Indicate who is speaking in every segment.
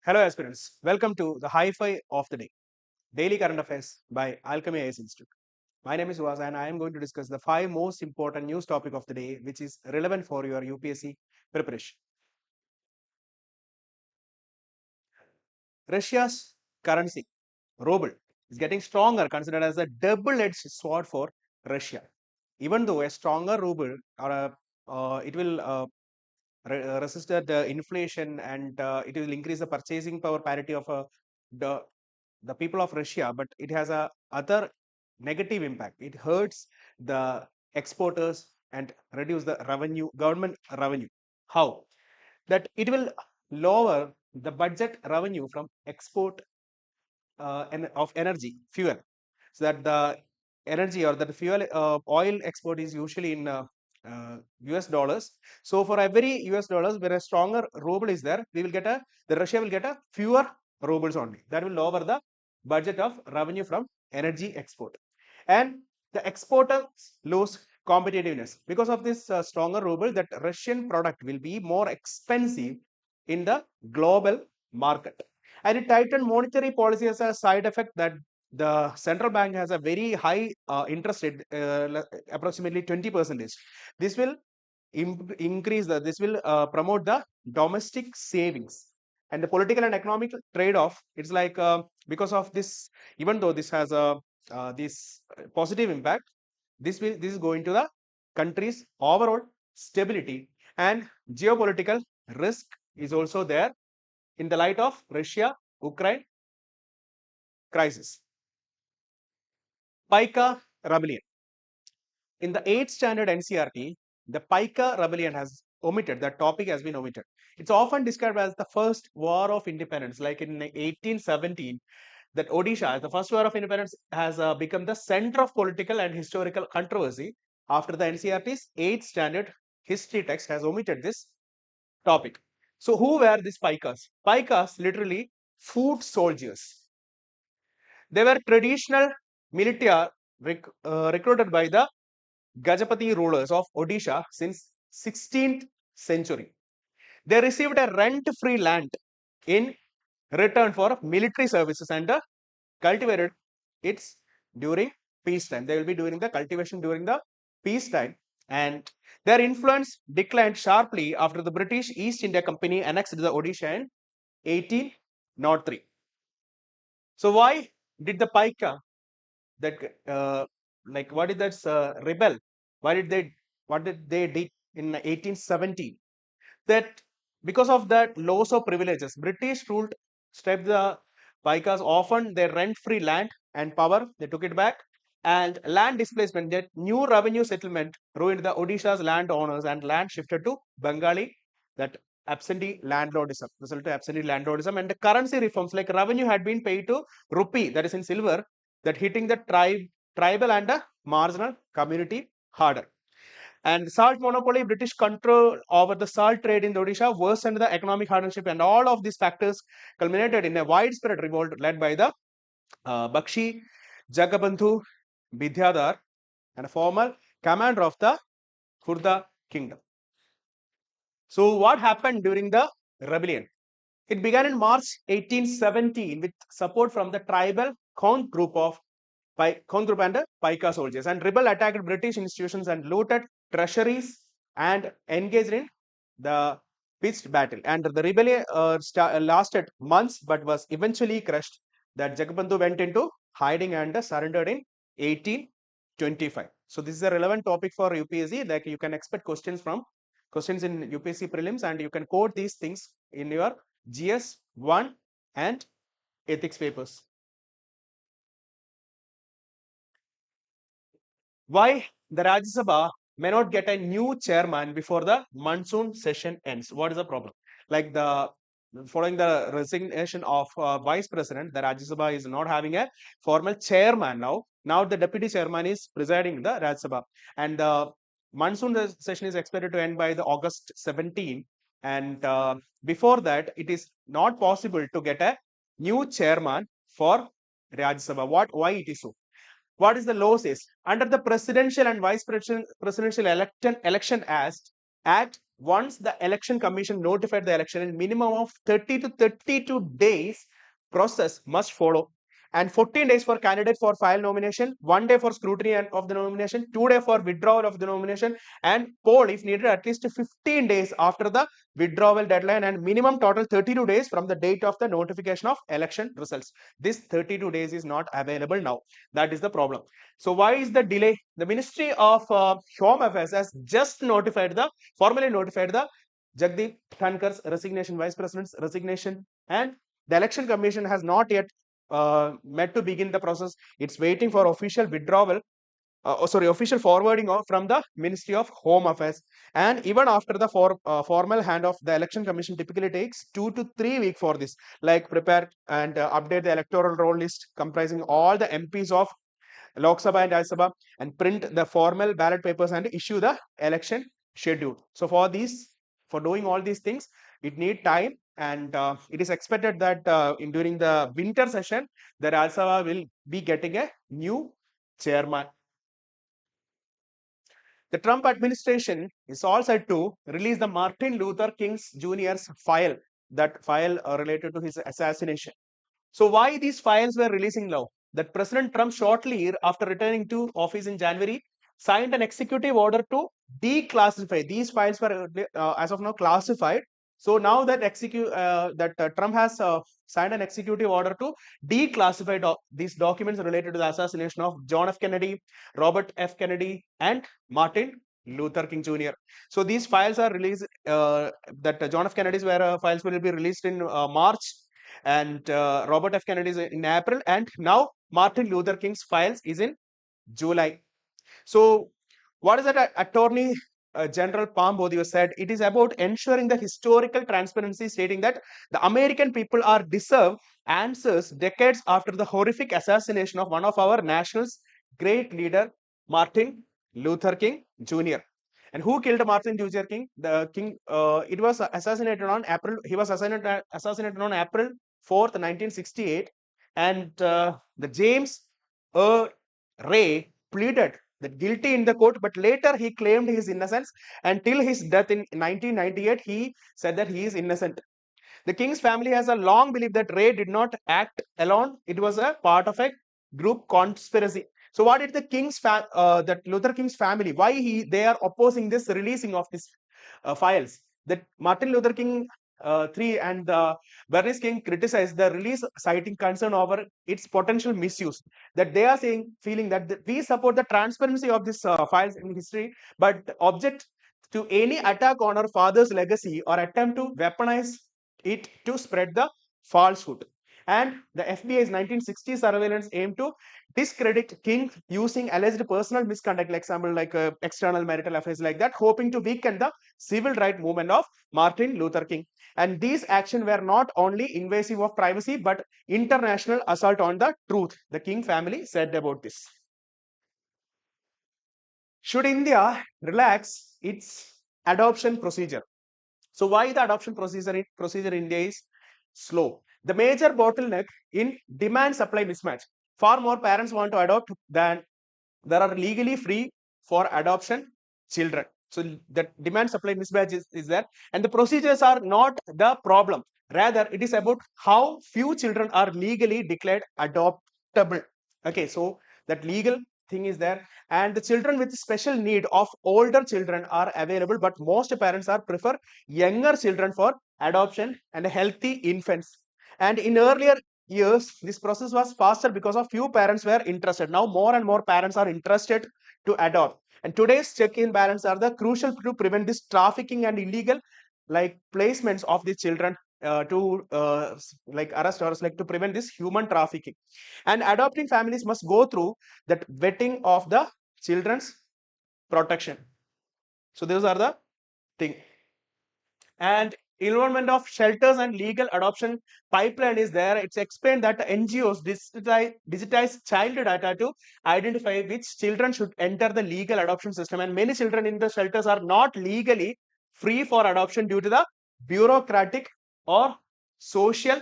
Speaker 1: Hello aspirants, welcome to the Hi-Fi of the Day, Daily Current Affairs by Alchemy IAS Institute. My name is Vaz and I am going to discuss the 5 most important news topic of the day which is relevant for your UPSC preparation. Russia's currency, ruble, is getting stronger, considered as a double-edged sword for Russia. Even though a stronger ruble it will resist the inflation and it will increase the purchasing power parity of the the people of Russia, but it has a other negative impact. It hurts the exporters and reduce the revenue, government revenue. How? That it will lower the budget revenue from export of energy, fuel. So that the energy or the fuel oil export is usually in US dollars. So for every US dollars where a stronger ruble is there, we will get the Russia will get a fewer rubles only. That will lower the budget of revenue from energy export. And the exporters lose competitiveness because of this stronger ruble. That Russian product will be more expensive in the global market. And it tightened monetary policy as a side effect that the central bank has a very high interest rate, approximately 20%. This will increase this will promote the domestic savings and the political and economic trade-off. It's like because of this, even though this has a this positive impact, this is going to the country's overall stability, and geopolitical risk is also there in the light of Russia Ukraine crisis. Pica rebellion. In the 8th standard NCRT, the Pica rebellion has omitted, that topic has been omitted. It's often described as the first war of independence, like in 1817, that Odisha, the first war of independence, has become the center of political and historical controversy after the NCRT's 8th standard history text has omitted this topic. So, who were these Picas? Picas, literally foot soldiers. They were traditional militia recruited by the Gajapati rulers of Odisha since 16th century. They received a rent-free land in return for military services and cultivated it during peacetime. They will be doing the cultivation during the peacetime, and their influence declined sharply after the British East India Company annexed the Odisha in 1803. So why did the Paika that like what did that rebel? Why did they what did they did in 1817? That because of that loss of privileges, British ruled stripped the Paikas often their rent-free land and power. They took it back, and land displacement. That new revenue settlement ruined the Odisha's landowners, and land shifted to Bengali. That absentee landlordism resulted to absentee landlordism, and the currency reforms like revenue had been paid to rupee, that is in silver, that hitting the tribal and the marginal community harder. And salt monopoly, British control over the salt trade in Odisha worsened the economic hardship, and all of these factors culminated in a widespread revolt led by the Bakshi Jagabandhu Vidyadhar, and a former commander of the Khurda kingdom. So, what happened during the rebellion? It began in March 1817 with support from the tribal Khon group and Paika soldiers, and rebel attacked British institutions and looted treasuries and engaged in the pitched battle. And the rebellion lasted months but was eventually crushed. That Jagabandhu went into hiding and surrendered in 1825. So this is a relevant topic for UPSC. Like you can expect questions in UPSC prelims, and you can quote these things in your GS 1 and ethics papers. Why the Rajya Sabha may not get a new chairman before the monsoon session ends? What is the problem? Like following the resignation of vice president, the Rajya Sabha is not having a formal chairman now. Now the deputy chairman is presiding the Rajya Sabha, and the monsoon session is expected to end by the August 17. And before that, it is not possible to get a new chairman for Rajya Sabha. Why it is so? What is the law says? Under the Presidential and Vice Presidential Election Act, once the election commission notified the election, in minimum of 30 to 32 days process must follow, and 14 days for candidate for file nomination, 1 day for scrutiny of the nomination, 2 day for withdrawal of the nomination, and poll if needed at least 15 days after the withdrawal deadline, and minimum total 32 days from the date of the notification of election results. This 32 days is not available now. That is the problem. So why is the delay? The Ministry of Home Affairs has just formally notified the Jagdeep Dhankar's resignation, Vice President's resignation, and the Election Commission has not yet met to begin the process. It's waiting for official withdrawal, official forwarding from the Ministry of Home Affairs. And even after the formal handoff, the Election Commission typically takes 2 to 3 weeks for this, like prepare and update the electoral roll list comprising all the MPs of Lok Sabha and Rajya Sabha, and print the formal ballot papers and issue the election schedule. So for doing all these things, it need time, and it is expected that during the winter session, the Rajya Sabha will be getting a new chairman. The Trump administration is all set to release the Martin Luther King Jr.'s file, related to his assassination. So why these files were releasing now? That President Trump, shortly after returning to office in January, signed an executive order to declassify. These files were as of now classified. So now that Trump has signed an executive order to declassify these documents related to the assassination of John F. Kennedy, Robert F. Kennedy, and Martin Luther King Jr. So these files are released. John F. Kennedy's files will be released in March, and Robert F. Kennedy is in April, and now Martin Luther King's files is in July. So what is that Attorney General Pam Bodio said? It is about ensuring the historical transparency, stating that the American people are deserve answers decades after the horrific assassination of one of our nation's great leader, Martin Luther King Jr. And who killed Martin Luther King? The King. It was assassinated on April. He was assassinated on April 4th, 1968, and the James Ray pleaded that guilty in the court, but later he claimed his innocence. Until his death in 1998, he said that he is innocent. The King's family has a long belief that Ray did not act alone. It was a part of a group conspiracy. So what did that Luther King's family, why they are opposing this releasing of these files? That Martin Luther King 3 and Bernice King criticized the release, citing concern over its potential misuse. That they are feeling that we support the transparency of these files in history, but object to any attack on our father's legacy or attempt to weaponize it to spread the falsehood. And the FBI's 1960 surveillance aimed to discredit King using alleged personal misconduct, like example like external marital affairs like that, hoping to weaken the civil rights movement of Martin Luther King. And these actions were not only invasive of privacy but international assault on the truth, the King family said about this. Should India relax its adoption procedure? So why the adoption procedure in India is slow? The major bottleneck in demand-supply mismatch. Far more parents want to adopt than there are legally free for adoption children. So the demand-supply mismatch is there, and the procedures are not the problem. Rather, it is about how few children are legally declared adoptable. Okay, so that legal thing is there, and the children with special need of older children are available, but most parents are prefer younger children for adoption and healthy infants. And in earlier years, this process was faster because of few parents were interested. Now more and more parents are interested to adopt, and today's check-in balance are the crucial to prevent this trafficking and illegal like placements of the children to like arrest or like to prevent this human trafficking. And adopting families must go through that vetting of the children's protection. So those are the thing. And involvement of shelters and legal adoption pipeline is there. It's explained that NGOs digitize child data to identify which children should enter the legal adoption system, and many children in the shelters are not legally free for adoption due to the bureaucratic or social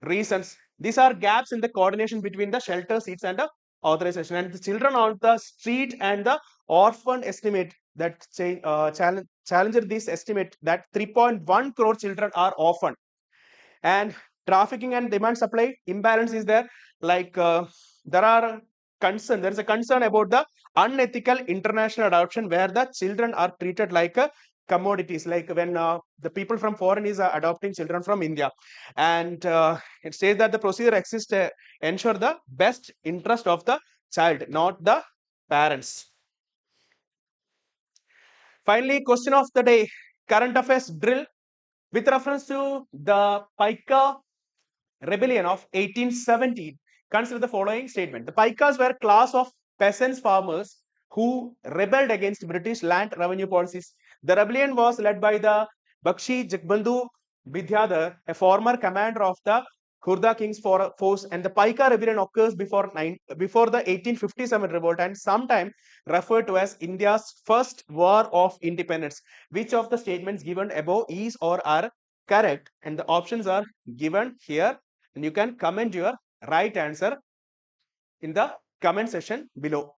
Speaker 1: reasons. These are gaps in the coordination between the shelter seats and the authorization. And the children on the street and the orphan estimate that challenge challenger this estimate that 3.1 crore children are orphaned. And trafficking and demand supply imbalance is there. Like there are concern. There is a concern about the unethical international adoption where the children are treated like commodities. Like when the people from foreign is adopting children from India, and it says that the procedure exists to ensure the best interest of the child, not the parents. Finally, question of the day: current affairs drill with reference to the Paika rebellion of 1817, consider the following statement. The Paikas were a class of peasants farmers who rebelled against British land revenue policies. The rebellion was led by the Bakshi Jagbandhu Vidyadhar, a former commander of the Khurda King's force, and the Paika rebellion occurs before the 1857 revolt and sometime referred to as India's first war of independence. Which of the statements given above is or are correct? And the options are given here, and you can comment your right answer in the comment section below.